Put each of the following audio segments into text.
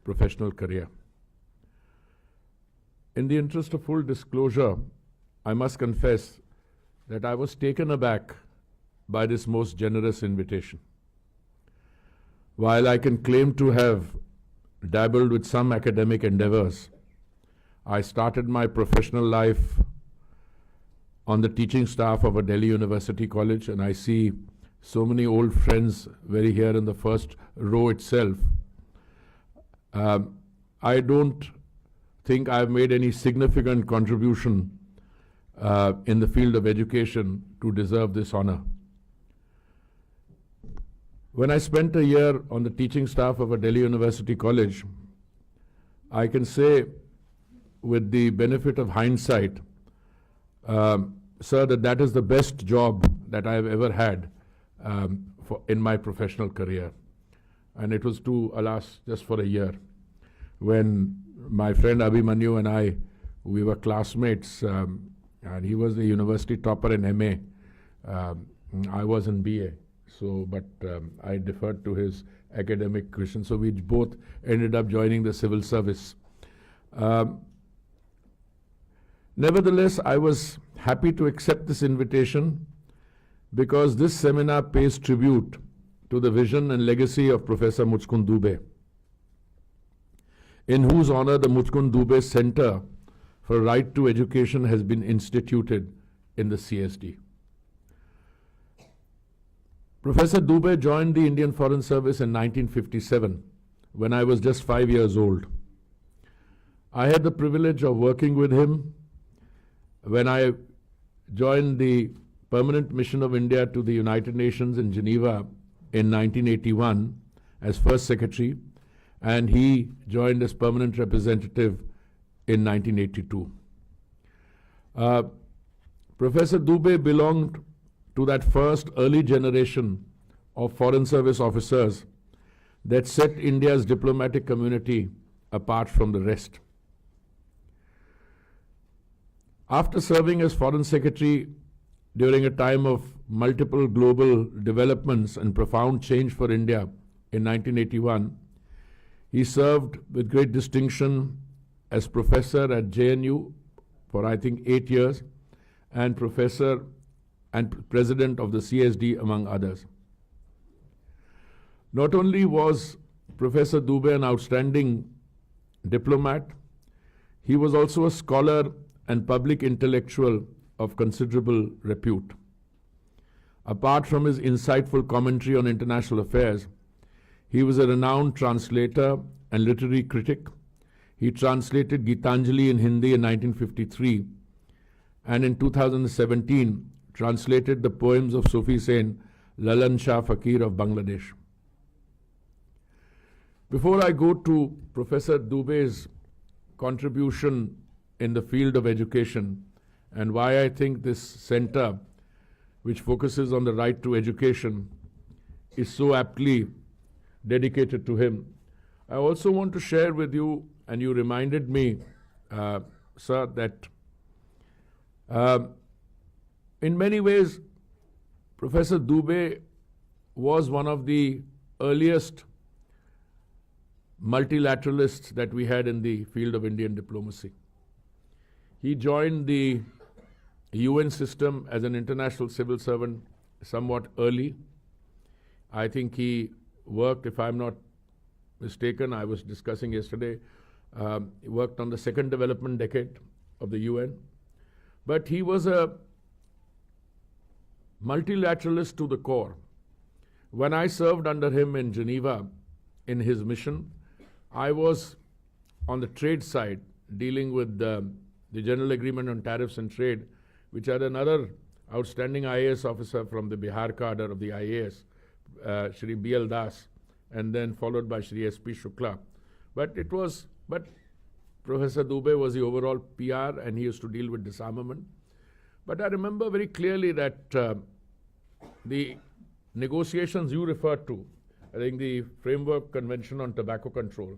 professional career. In the interest of full disclosure, I must confess that I was taken aback by this most generous invitation. While I can claim to have dabbled with some academic endeavors, I started my professional life on the teaching staff of a Delhi University college, and I see so many old friends very here in the first row itself. I don't think I've made any significant contribution in the field of education to deserve this honor. When I spent a year on the teaching staff of a Delhi University college, I can say with the benefit of hindsight, sir, that is the best job that I have ever had in my professional career. And it was to, alas, just for a year. When my friend Abhimanyu and I, we were classmates, and he was the university topper in MA. I was in BA. So, but I deferred to his academic vision. So we both ended up joining the civil service. Nevertheless, I was happy to accept this invitation because this seminar pays tribute to the vision and legacy of Professor Muchkund Dubey, in whose honor the Muchkund Dubey Center for Right to Education has been instituted in the CSD. Professor Dubey joined the Indian Foreign Service in 1957, when I was just 5 years old. I had the privilege of working with him when I joined the Permanent Mission of India to the United Nations in Geneva in 1981 as First Secretary, and he joined as Permanent Representative in 1982. Professor Dubey belonged to that first early generation of Foreign Service officers that set India's diplomatic community apart from the rest. After serving as Foreign Secretary during a time of multiple global developments and profound change for India in 1981, he served with great distinction as professor at JNU for, I think, 8 years, and professor and president of the CSD, among others. Not only was Professor Dubey an outstanding diplomat, he was also a scholar and public intellectual of considerable repute. Apart from his insightful commentary on international affairs, he was a renowned translator and literary critic. He translated Gitanjali in Hindi in 1953, and in 2017 translated the poems of Sufi saint Lalan Shah Fakir of Bangladesh. Before I go to Professor Dubey's contribution in the field of education and why I think this center, which focuses on the right to education, is so aptly dedicated to him, I also want to share with you, and you reminded me, sir, that in many ways, Professor Dubey was one of the earliest multilateralists that we had in the field of Indian diplomacy. He joined the UN system as an international civil servant somewhat early. I think he worked, if I'm not mistaken, I was discussing yesterday, he worked on the second development decade of the UN. But he was a multilateralist to the core. When I served under him in Geneva in his mission, I was on the trade side dealing with the General Agreement on Tariffs and Trade, which had another outstanding IAS officer from the Bihar cadre of the IAS, Shri B.L. Das, and then followed by Shri S.P. Shukla. But Professor Dubey was the overall PR, and he used to deal with disarmament. But I remember very clearly that the negotiations you referred to, I think the Framework Convention on Tobacco Control,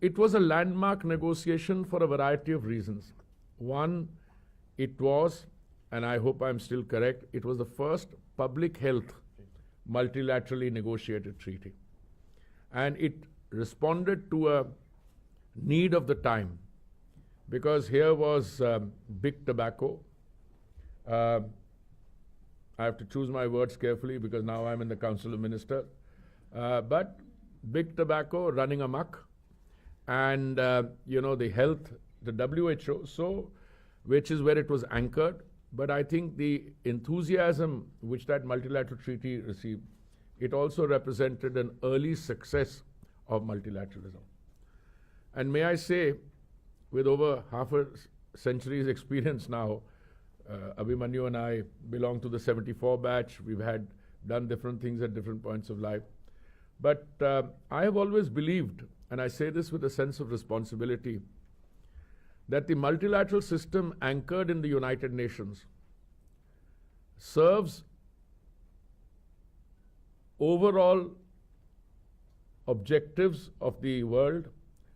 it was a landmark negotiation for a variety of reasons. One, it was, and I hope I'm still correct, it was the first public health multilaterally negotiated treaty. And it responded to a need of the time, because here was big tobacco. I have to choose my words carefully because now I'm in the Council of Ministers. But big tobacco running amok, and the health, the WHO, which is where it was anchored. But I think the enthusiasm which that multilateral treaty received, it also represented an early success of multilateralism. And may I say, with over half a century's experience now, Abhimanyu and I belong to the 74 batch. We've done different things at different points of life. But I have always believed, and I say this with a sense of responsibility, that the multilateral system anchored in the United Nations serves overall objectives of the world,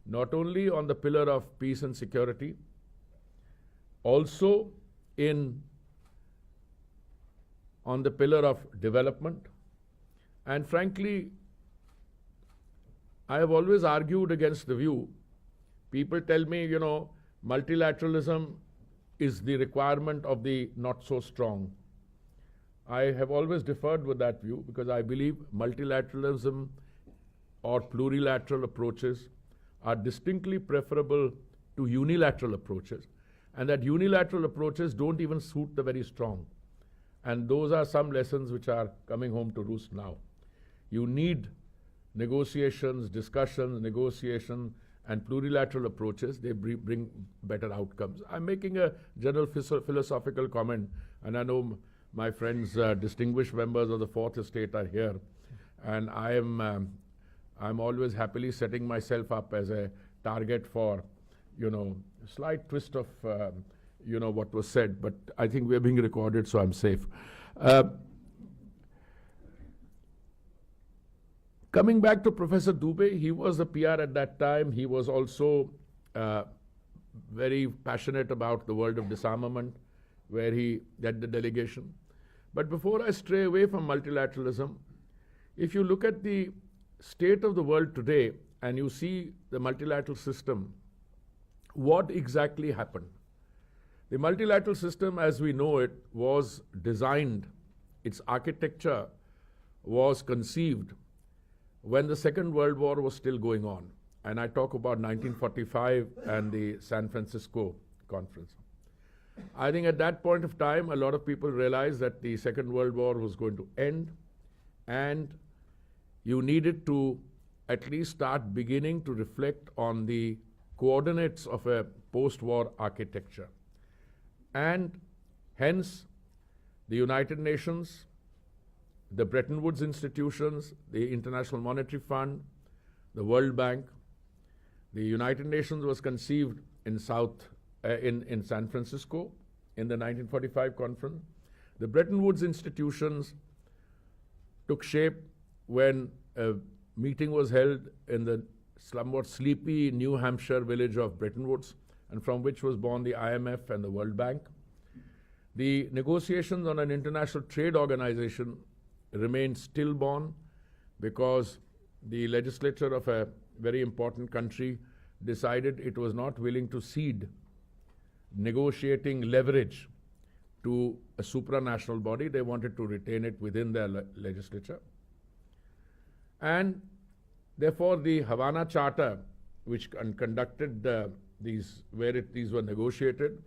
not only on the pillar of peace and security, also on the pillar of development. And frankly, I have always argued against the view. People tell me, multilateralism is the requirement of the not so strong. I have always differed with that view because I believe multilateralism or plurilateral approaches are distinctly preferable to unilateral approaches, and that unilateral approaches don't even suit the very strong. And those are some lessons which are coming home to roost now. You need negotiations, discussions, and plurilateral approaches. They bring better outcomes. I'm making a general philosophical comment, and I know my friends, distinguished members of the Fourth Estate are here, and I'm always happily setting myself up as a target for, slight twist of, what was said, but I think we're being recorded, so I'm safe. Coming back to Professor Dubey, he was a PR at that time. He was also very passionate about the world of disarmament, where he led the delegation. But before I stray away from multilateralism, if you look at the state of the world today and you see the multilateral system, what exactly happened? The multilateral system as we know it was designed, its architecture was conceived when the Second World War was still going on. And I talk about 1945 and the San Francisco Conference. I think at that point of time, a lot of people realized that the Second World War was going to end, and you needed to at least start beginning to reflect on the coordinates of a post-war architecture. And hence, the United Nations, the Bretton Woods institutions, the International Monetary Fund, the World Bank. The United Nations was conceived in San Francisco in the 1945 conference. The Bretton Woods institutions took shape when a meeting was held in the somewhat sleepy New Hampshire village of Bretton Woods, and from which was born the IMF and the World Bank. The negotiations on an international trade organization remained stillborn because the legislature of a very important country decided it was not willing to cede negotiating leverage to a supranational body. They wanted to retain it within their legislature. And therefore, the Havana Charter, which conducted these were negotiated,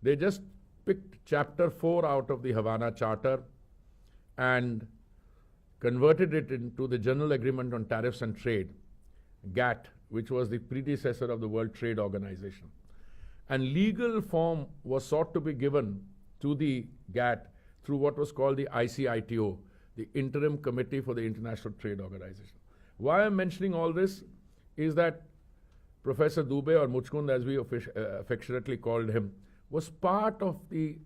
they just picked Chapter 4 out of the Havana Charter and converted it into the General Agreement on Tariffs and Trade, GATT, which was the predecessor of the World Trade Organization. And legal form was sought to be given to the GATT through what was called the ICITO, the Interim Committee for the International Trade Organization. Why I'm mentioning all this is that Professor Dubey, or Muchkund as we affectionately called him, was part of the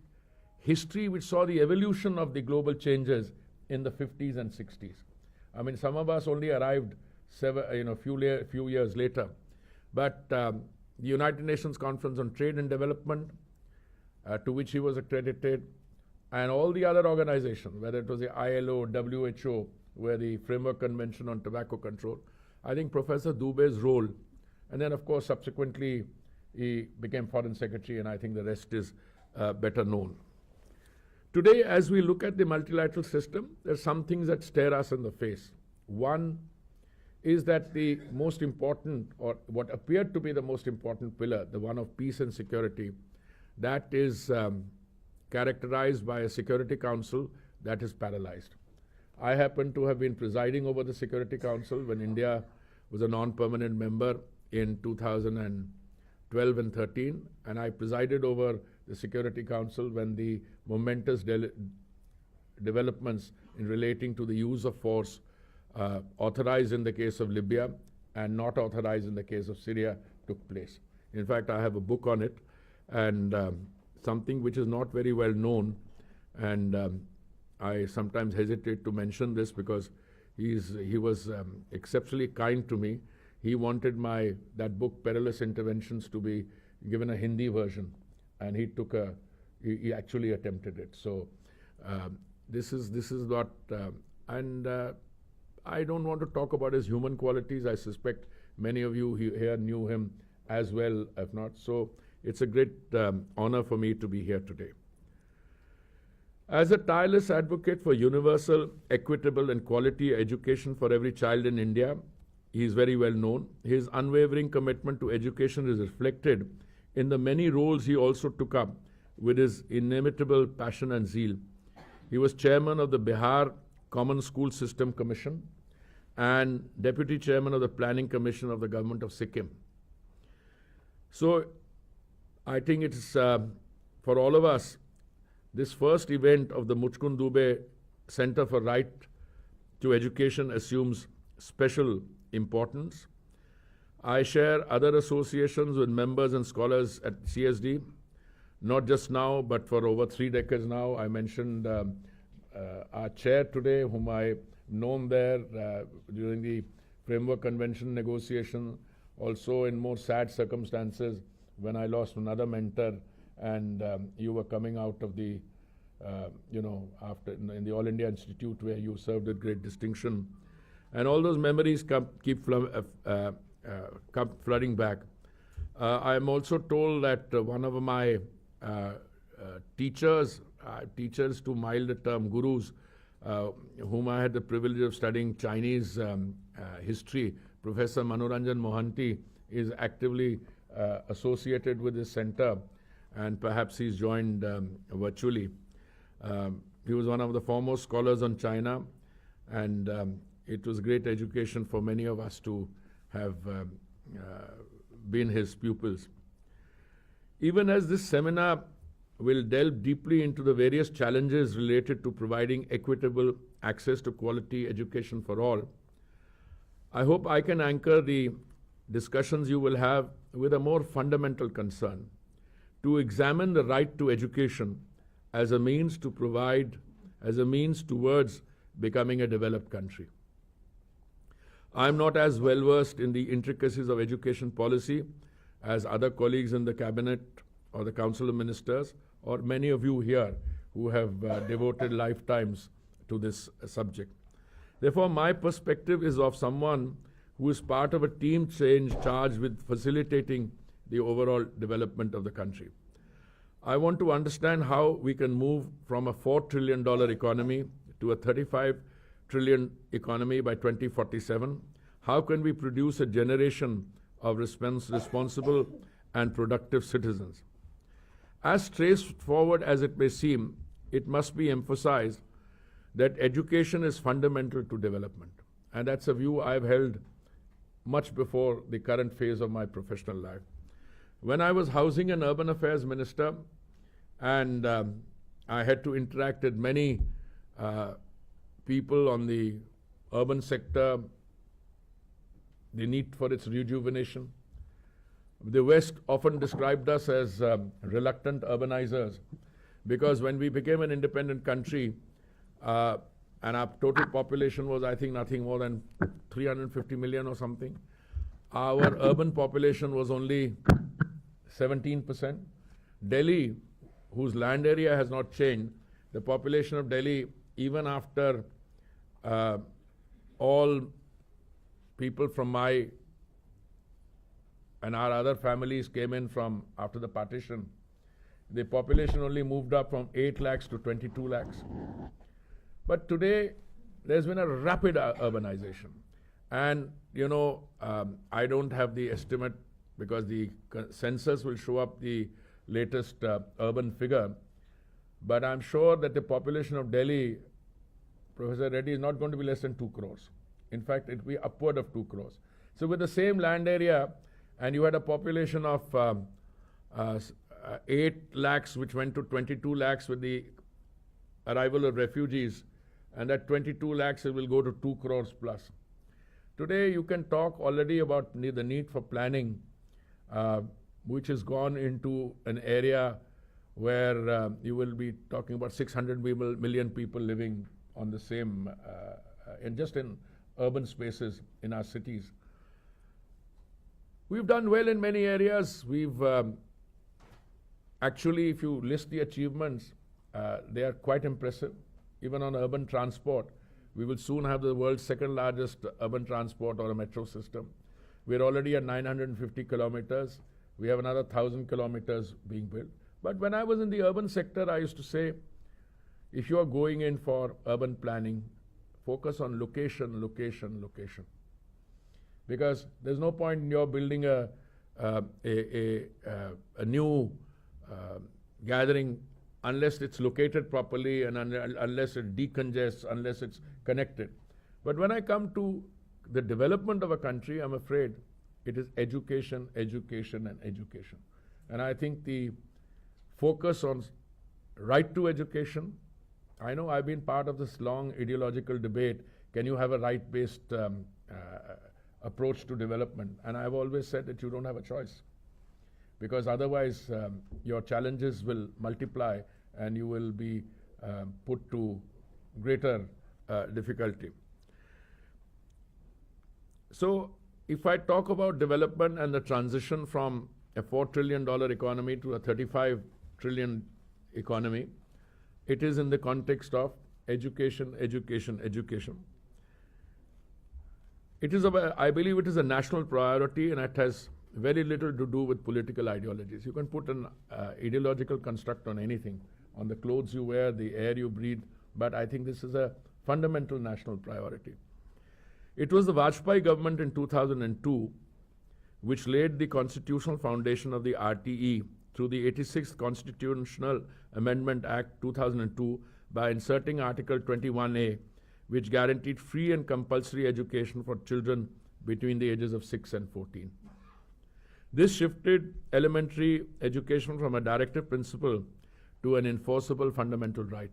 history which saw the evolution of the global changes in the 50s and 60s. I mean, some of us only arrived few years later. But the United Nations Conference on Trade and Development, to which he was accredited, and all the other organizations, whether it was the ILO, WHO, where the Framework Convention on Tobacco Control, I think Professor Dubey's role, and then of course subsequently he became Foreign Secretary, and I think the rest is better known. Today, as we look at the multilateral system, there are some things that stare us in the face. One is that the most important, or what appeared to be the most important pillar, the one of peace and security, that is characterized by a Security Council that is paralyzed. I happen to have been presiding over the Security Council when India was a non-permanent member in 2012 and 13, and I presided over the Security Council when the momentous developments in relating to the use of force authorized in the case of Libya and not authorized in the case of Syria took place. In fact, I have a book on it, and something which is not very well known, and I sometimes hesitate to mention this because he was exceptionally kind to me. He wanted that book, Perilous Interventions, to be given a Hindi version, and he actually attempted it. So this is not, and I don't want to talk about his human qualities. I suspect many of you here knew him as well, if not. So it's a great honor for me to be here today. As a tireless advocate for universal, equitable, and quality education for every child in India, he is very well known. His unwavering commitment to education is reflected in the many roles he also took up with his inimitable passion and zeal. He was chairman of the Bihar Common School System Commission and deputy chairman of the Planning Commission of the Government of Sikkim. So I think it's for all of us, this first event of the Muchkund Dubey Center for Right to Education assumes special importance. I share other associations with members and scholars at CSD, not just now, but for over 3 decades now. I mentioned our chair today, whom I've known there during the Framework Convention negotiation, also in more sad circumstances when I lost another mentor, and you were coming out of the, after in the All India Institute where you served with great distinction. And all those memories keep flooding back. I am also told that one of my teachers to mild the term, gurus, whom I had the privilege of studying Chinese history, Professor Manoranjan Mohanty, is actively associated with this center, and perhaps he's joined virtually. He was one of the foremost scholars on China, and it was great education for many of us to have been his pupils. Even as this seminar will delve deeply into the various challenges related to providing equitable access to quality education for all, I hope I can anchor the discussions you will have with a more fundamental concern: to examine the right to education as a means towards becoming a developed country. I'm not as well versed in the intricacies of education policy as other colleagues in the cabinet or the Council of Ministers, or many of you here who have devoted lifetimes to this subject. Therefore, my perspective is of someone who is part of a team charged with facilitating the overall development of the country. I want to understand how we can move from a $4 trillion economy to a $35 trillion economy by 2047. How can we produce a generation of responsible and productive citizens? As straightforward as it may seem, it must be emphasized that education is fundamental to development. And that's a view I've held much before the current phase of my professional life. When I was Housing and Urban Affairs Minister, and I had to interact with many people on the urban sector, the need for its rejuvenation. The West often described us as reluctant urbanizers, because when we became an independent country, and our total population was, I think, nothing more than 350 million or something, our urban population was only 17%. Delhi, whose land area has not changed, the population of Delhi, even after all people from my and our other families came in from after the partition, the population only moved up from 8 lakhs to 22 lakhs. But today, there's been a rapid urbanization. And, I don't have the estimate because the census will show up the latest urban figure. But I'm sure that the population of Delhi, Professor Reddy, is not going to be less than 2 crores. In fact, it will be upward of 2 crores. So with the same land area, and you had a population of 8 lakhs, which went to 22 lakhs with the arrival of refugees, and that 22 lakhs will go to 2 crores plus. Today, you can talk already about the need for planning, which has gone into an area where you will be talking about 600 million people living on the same, and just in urban spaces in our cities. We've done well in many areas. We've actually, if you list the achievements, they are quite impressive. Even on urban transport, we will soon have the world's second largest urban transport or a metro system. We're already at 950 kilometers. We have another 1,000 kilometers being built. But when I was in the urban sector, I used to say, if you are going in for urban planning, focus on location, location, location. Because there's no point in your building a new gathering unless it's located properly and unless it decongests, unless it's connected. But when I come to the development of a country, I'm afraid it is education, education, and education. And I think the focus on right to education, I know I've been part of this long ideological debate, can you have a right-based approach to development? And I've always said that you don't have a choice, because otherwise your challenges will multiply and you will be put to greater difficulty. So if I talk about development and the transition from a $4 trillion economy to a $35 trillion economy, it is in the context of education, education, education. It is I believe it is a national priority, and it has very little to do with political ideologies. You can put an ideological construct on anything, on the clothes you wear, the air you breathe, but I think this is a fundamental national priority. It was the Vajpayee government in 2002 which laid the constitutional foundation of the RTE through the 86th Constitutional Amendment Act 2002 by inserting Article 21A, which guaranteed free and compulsory education for children between the ages of 6 and 14. This shifted elementary education from a directive principle to an enforceable fundamental right,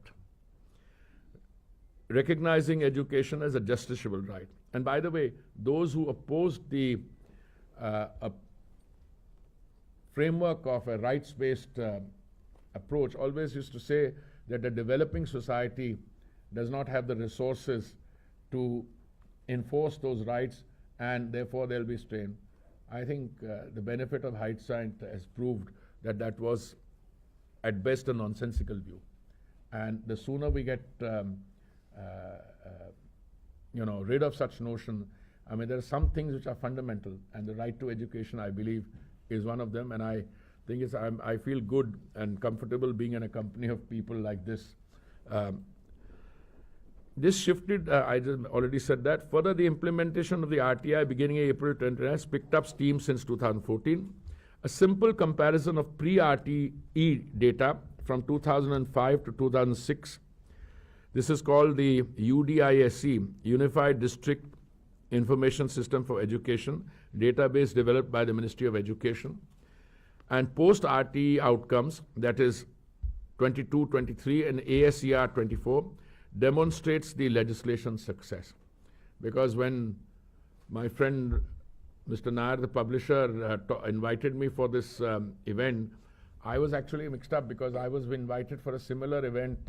recognizing education as a justiciable right. And by the way, those who opposed the framework of a rights-based approach always used to say that a developing society does not have the resources to enforce those rights, and therefore there'll be strain. I think the benefit of hindsight has proved that that was at best a nonsensical view. And the sooner we get rid of such notion, I mean, there are some things which are fundamental, and the right to education, I believe, is one of them. And I think I feel good and comfortable being in a company of people like this. This shifted, I just already said that. Further, the implementation of the RTI beginning in April 2020 has picked up steam since 2014. A simple comparison of pre-RTE data from 2005 to 2006. This is called the UDISE, Unified District Information System for Education, database developed by the Ministry of Education. And post-RTE outcomes, that is 22, 23, and ASER 24, demonstrates the legislation's success. Because when my friend Mr. Nair, the publisher, invited me for this event, I was actually mixed up because I was invited for a similar event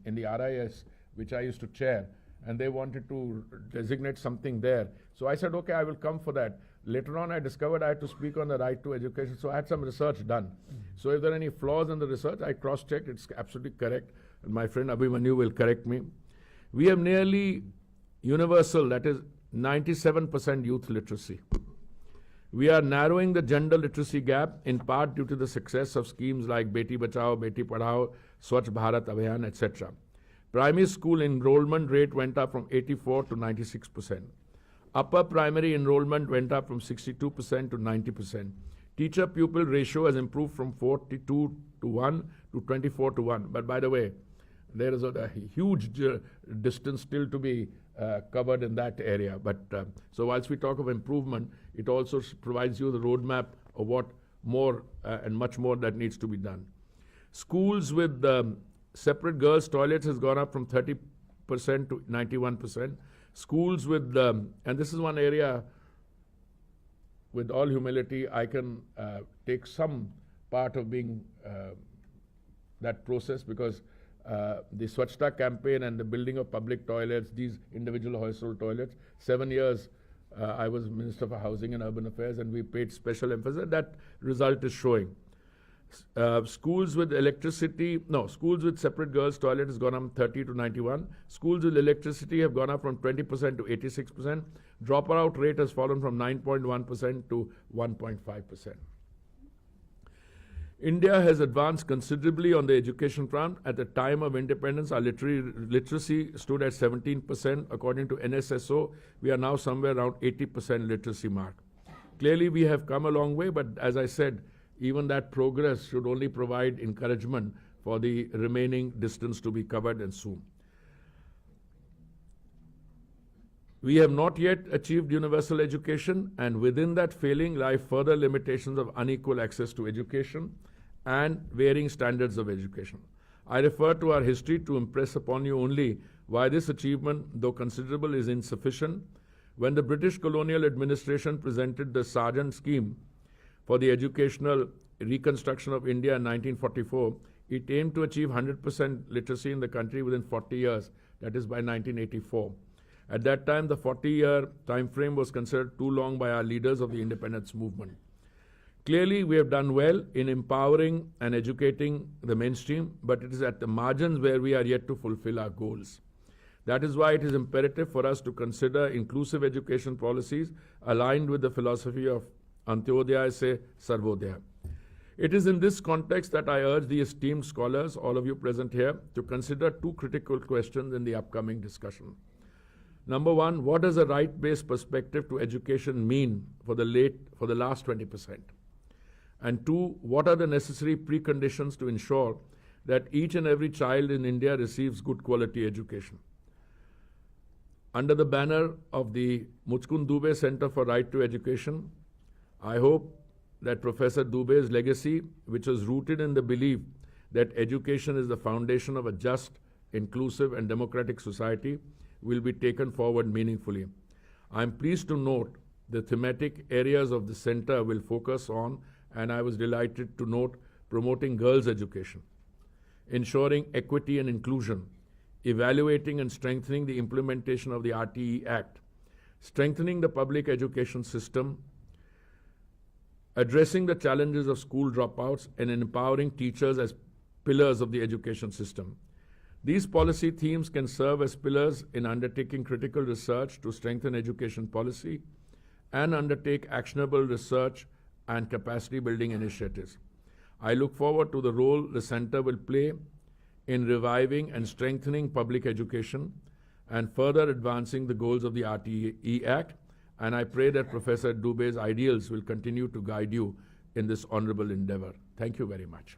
in the RIS, which I used to chair, and they wanted to designate something there. So I said, okay, I will come for that. Later on, I discovered I had to speak on the right to education, so I had some research done. So if there are any flaws in the research, I cross-checked, it's absolutely correct. And my friend Abhimanyu will correct me. We have nearly universal, that is 97% youth literacy. We are narrowing the gender literacy gap in part due to the success of schemes like Beti Bachao, Beti Padhao, Swachh Bharat Abhiyan, etc. Primary school enrollment rate went up from 84 to 96%. Upper primary enrollment went up from 62% to 90%. Teacher-pupil ratio has improved from 42 to 1 to 24 to 1. But by the way, there is a huge distance still to be covered in that area. But so whilst we talk of improvement, it also provides you the roadmap of what more and much more that needs to be done. Schools with separate girls' toilets has gone up from 30% to 91%. Schools with, and this is one area, with all humility, I can take some part of being that process, because the Swachhta campaign and the building of public toilets, these individual household toilets, 7 years I was Minister for Housing and Urban Affairs, and we paid special emphasis. That result is showing. Schools with schools with separate girls' toilet has gone up 30 to 91. Schools with electricity have gone up from 20% to 86%. Dropout rate has fallen from 9.1% to 1.5%. India has advanced considerably on the education front. At the time of independence, our literacy stood at 17%. According to NSSO, we are now somewhere around 80% literacy mark. Clearly, we have come a long way, but as I said, even that progress should only provide encouragement for the remaining distance to be covered and soon. We have not yet achieved universal education, and within that failing lie further limitations of unequal access to education and varying standards of education. I refer to our history to impress upon you only why this achievement, though considerable, is insufficient. When the British colonial administration presented the Sargent scheme for the educational reconstruction of India in 1944, it aimed to achieve 100% literacy in the country within 40 years, that is by 1984. At that time, the 40-year time frame was considered too long by our leaders of the independence movement. Clearly, we have done well in empowering and educating the mainstream, but it is at the margins where we are yet to fulfill our goals. That is why it is imperative for us to consider inclusive education policies aligned with the philosophy of Antyodaya se Sarvodaya. It is in this context that I urge the esteemed scholars, all of you present here, to consider two critical questions in the upcoming discussion. Number one, what does a right-based perspective to education mean for the last 20%? And two, what are the necessary preconditions to ensure that each and every child in India receives good quality education? Under the banner of the Muchkund Dubey Center for Right to Education, I hope that Professor Dubey's legacy, which was rooted in the belief that education is the foundation of a just, inclusive, and democratic society, will be taken forward meaningfully. I am pleased to note the thematic areas of the center will focus on, and I was delighted to note, promoting girls' education, ensuring equity and inclusion, evaluating and strengthening the implementation of the RTE Act, strengthening the public education system, addressing the challenges of school dropouts, and empowering teachers as pillars of the education system. These policy themes can serve as pillars in undertaking critical research to strengthen education policy and undertake actionable research and capacity building initiatives. I look forward to the role the center will play in reviving and strengthening public education and further advancing the goals of the RTE Act, and I pray that Professor Dubey's ideals will continue to guide you in this honorable endeavor. Thank you very much.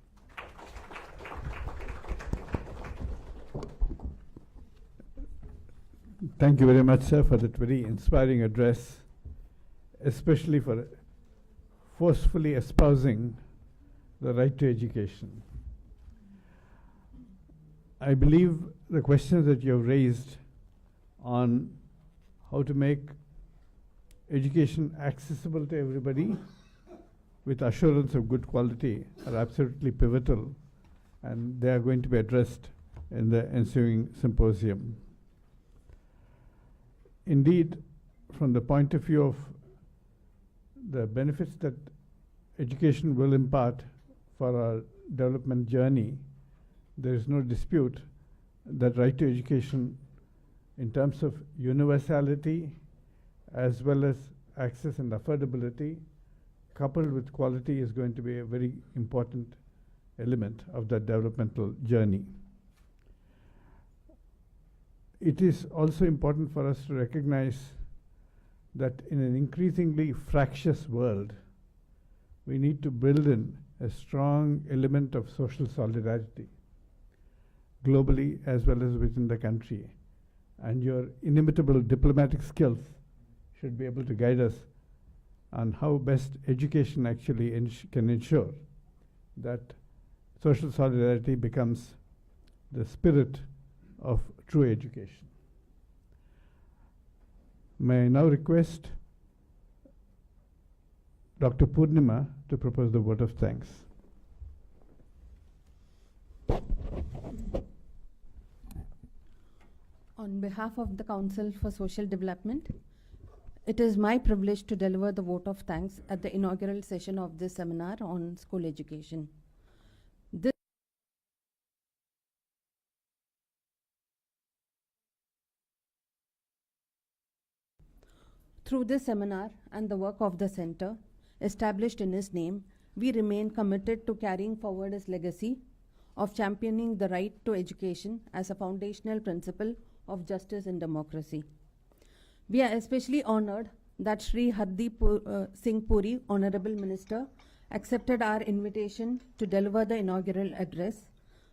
Thank you very much, sir, for that very inspiring address, especially for forcefully espousing the right to education. I believe the questions that you have raised on how to make education accessible to everybody with assurance of good quality are absolutely pivotal, and they are going to be addressed in the ensuing symposium. Indeed, from the point of view of the benefits that education will impart for our development journey, there is no dispute that right to education in terms of universality as well as access and affordability, coupled with quality, is going to be a very important element of that developmental journey. It is also important for us to recognize that in an increasingly fractious world, we need to build in a strong element of social solidarity, globally as well as within the country. And your inimitable diplomatic skills should be able to guide us on how best education actually can ensure that social solidarity becomes the spirit of true education. May I now request Dr. Purnima to propose the vote of thanks. On behalf of the Council for Social Development, it is my privilege to deliver the vote of thanks at the inaugural session of this seminar on school education. Through this seminar and the work of the center, established in his name, we remain committed to carrying forward his legacy of championing the right to education as a foundational principle of justice and democracy. We are especially honored that Shri Hardeep Singh Puri, Honorable Minister, accepted our invitation to deliver the inaugural address.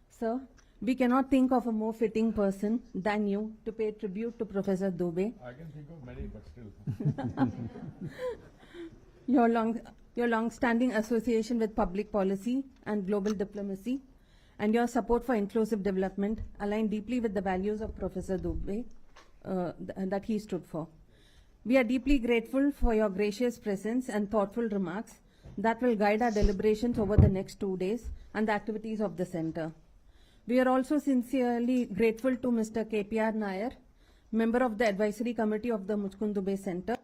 Sir, we cannot think of a more fitting person than you to pay tribute to Professor Dubey. I can think of many, but still. Your long-standing association with public policy and global diplomacy and your support for inclusive development align deeply with the values of Professor Dubey that he stood for. We are deeply grateful for your gracious presence and thoughtful remarks that will guide our deliberations over the next 2 days and the activities of the center. We are also sincerely grateful to Mr. KPR Nair, member of the Advisory Committee of the Muchkund Dubey Center,